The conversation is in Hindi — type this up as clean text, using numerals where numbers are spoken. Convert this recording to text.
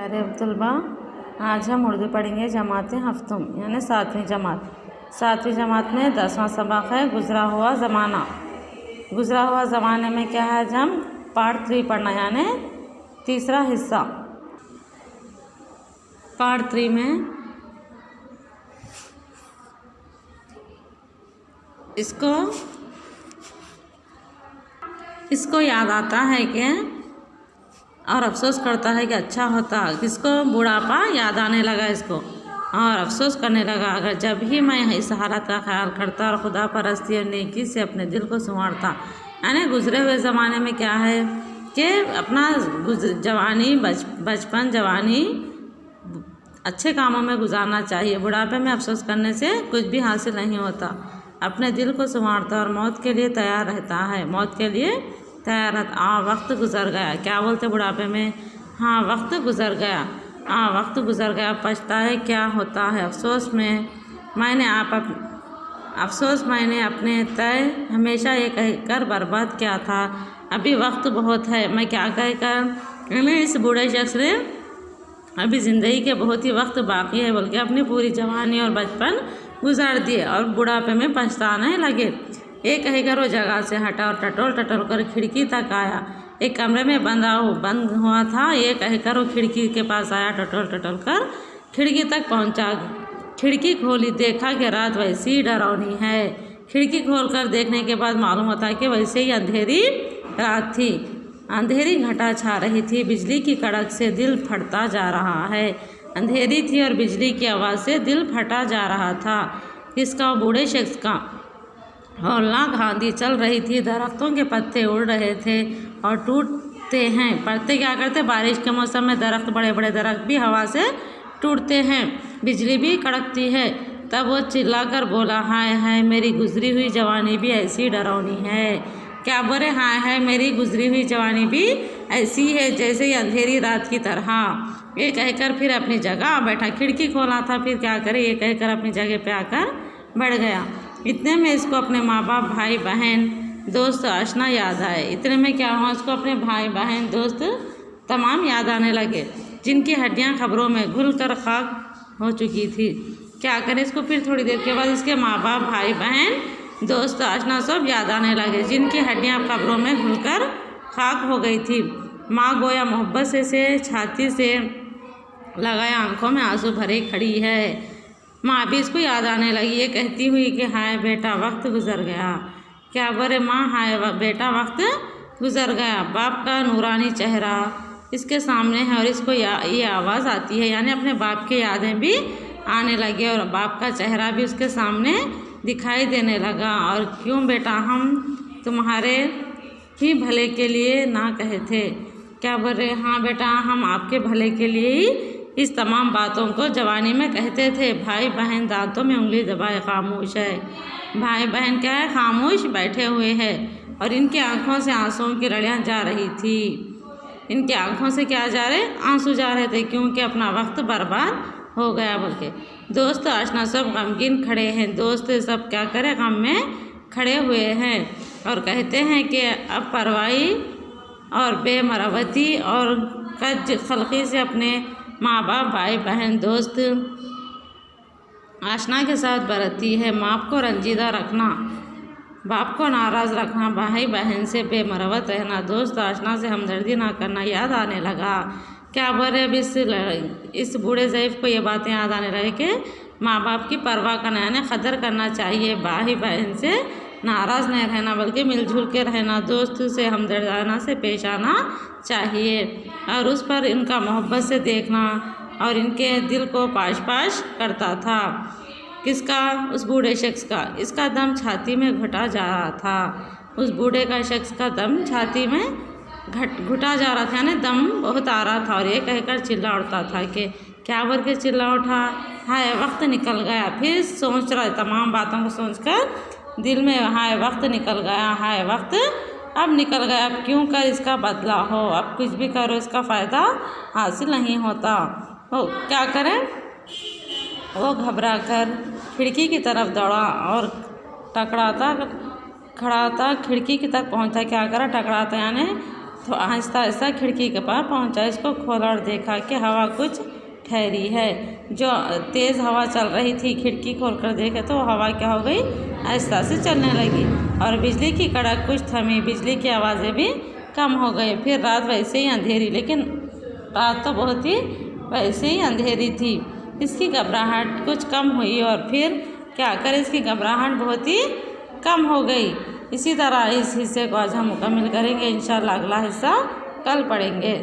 प्यारे तलबा, आज हम उर्दू पढ़ेंगे जमात हफ्तुम यानी 7वीं जमात। 7वीं जमात में 10वां सबक है गुज़रा हुआ ज़माना। गुज़रा हुआ ज़माने में क्या है, आज हम पार्ट 3 पढ़ना यानी तीसरा हिस्सा। पार्ट 3 में इसको याद आता है कि और अफसोस करता है कि अच्छा होता, किसको बुढ़ापा याद आने लगा इसको और अफसोस करने लगा, अगर जब ही मैं इस हालत का ख्याल करता और खुदा परस्ती और नेकी से अपने दिल को संवारता। यानी गुजरे हुए ज़माने में क्या है कि अपना जवानी बचपन जवानी अच्छे कामों में गुजारना चाहिए। बुढ़ापे में अफसोस करने से कुछ भी हासिल नहीं होता। अपने दिल को संवारता और मौत के लिए तैयार रहता है, मौत के लिए तैयार रहता। वक्त गुज़र गया, क्या बोलते बुढ़ापे में, हाँ वक्त गुज़र गया, वक्त गुज़र गया, पछताए क्या होता है। अफसोस मैंने अपने तय हमेशा ये कहकर बर्बाद किया था, अभी वक्त बहुत है, मैं क्या कहकर इस बूढ़े शख्स ने अभी ज़िंदगी के बहुत ही वक्त बाकी है बल्कि अपनी पूरी जवानी और बचपन गुजार दिए और बुढ़ापे में पछताने लगे। ये कहकर वो जगह से हटा और टटोल कर खिड़की तक आया। एक कमरे में बंद हुआ था। ये कहकर वो खिड़की के पास आया, टटोल कर खिड़की तक पहुंचा। खिड़की खोली, देखा कि रात वैसी ही डरावनी है। खिड़की खोलकर देखने के बाद मालूम होता कि वैसे ही अंधेरी रात थी, अंधेरी घटा छा रही थी, बिजली की कड़क से दिल फटता जा रहा है। अंधेरी थी और बिजली की आवाज़ से दिल फटा जा रहा था। किसका? बूढ़े शख्स का। हौलनाक आंधी चल रही थी, दरख्तों के पत्ते उड़ रहे थे और टूटते हैं। पत्ते क्या करते, बारिश के मौसम में दरख्त, बड़े बड़े दरख्त भी हवा से टूटते हैं, बिजली भी कड़कती है। तब वो चिल्लाकर बोला, हाय हाय मेरी गुजरी हुई जवानी भी ऐसी डरावनी है। क्या बोले, हाय हाय मेरी गुजरी हुई जवानी भी ऐसी है जैसे ही अंधेरी रात की तरह। ये कहकर फिर अपनी जगह बैठा। खिड़की खोला था, फिर क्या करे, ये कहकर अपनी जगह पे आकर बैठ गया। इतने में इसको अपने माँ बाप, भाई बहन, दोस्त, आशना याद आए। इतने में क्या हुआ, उसको अपने भाई बहन, दोस्त तमाम याद आने लगे, जिनकी हड्डियाँ खबरों में घुल कर खाक हो चुकी थी। क्या करे, इसको फिर थोड़ी देर के बाद इसके माँ बाप, भाई बहन, दोस्त, आशना सब याद आने लगे, जिनकी हड्डियाँ खबरों में घुलकर खाक हो गई थी। माँ गोया मोहब्बत से छाती से लगाए आंखों में आंसू भरे खड़ी है। माँ भी इसको याद आने लगी, ये कहती हुई कि हाय बेटा वक्त गुज़र गया। क्या बोले माँ, हाय बेटा वक्त गुज़र गया। बाप का नूरानी चेहरा इसके सामने है और इसको ये आवाज़ आती है, यानी अपने बाप की यादें भी आने लगी और बाप का चेहरा भी उसके सामने दिखाई देने लगा। और क्यों बेटा, हम तुम्हारे ही भले के लिए ना कहे थे। क्या बोल रहे, हाँ बेटा हम आपके भले के लिए ही इस तमाम बातों को जवानी में कहते थे। भाई बहन दांतों में उंगली दबाए खामोश है। भाई बहन क्या है, खामोश बैठे हुए हैं और इनकी आंखों से आंसुओं की लड़ियाँ जा रही थी। इनकी आंखों से क्या जा रहे, आंसू जा रहे थे, क्योंकि अपना वक्त बर्बाद हो गया बोल के। दोस्त आशना सब गमगीन खड़े हैं। दोस्त सब क्या करें, गम में खड़े हुए हैं और कहते हैं कि अब परवाही और बेमरवती और कज खलकी से अपने माँ बाप, भाई बहन, दोस्त आशना के साथ बरती है। माँ को रंजीदा रखना, बाप को नाराज़ रखना, भाई बहन से बेमरवत रहना, दोस्त आशना से हमदर्दी ना करना याद आने लगा। क्या बोले, अब इस बूढ़े ज़ईफ़ को ये बातें याद आने लगे कि माँ बाप की परवाह करना यानी कदर करना चाहिए, भाई बहन से नाराज़ नहीं रहना बल्कि मिलजुल के रहना, दोस्त से हमदर्दाना से पेश आना चाहिए और उस पर इनका मोहब्बत से देखना और इनके दिल को पाश पाश करता था। किसका? उस बूढ़े शख्स का। इसका दम छाती में घुटा जा रहा था। उस बूढ़े का शख्स का दम छाती में घुटा जा रहा था, यानी दम बहुत आ रहा था और ये कहकर चिल्ला उठता था कि क्या बोल के चिल्ला उठा, हाय वक्त निकल गया। फिर सोच रहा, तमाम बातों को सोचकर दिल में, हाय वक्त निकल गया, हाय वक्त अब निकल गया, अब क्यों कर इसका बदला हो, अब कुछ भी करो इसका फ़ायदा हासिल नहीं होता। वो क्या करें, वो घबरा कर खिड़की की तरफ दौड़ा और टकराता खड़ा था, खिड़की की तक पहुंचा। क्या करा, टकराता यानी तो आहिस्ता आहिस्ता खिड़की के पास पहुंचा, इसको खोला और देखा कि हवा कुछ ठहरी है। जो तेज़ हवा चल रही थी, खिड़की खोलकर देखे तो हवा क्या हो गई, आहिस्ता से चलने लगी और बिजली की कड़क कुछ थमी, बिजली की आवाज़ें भी कम हो गई। फिर रात वैसे ही अंधेरी, लेकिन रात तो बहुत ही वैसे ही अंधेरी थी। इसकी घबराहट कुछ कम हुई और फिर क्या कर इसकी घबराहट बहुत ही कम हो गई। इसी तरह इस हिस्से को आज हम मुकम्मल करेंगे। इंशाअल्लाह अगला हिस्सा कल पढ़ेंगे।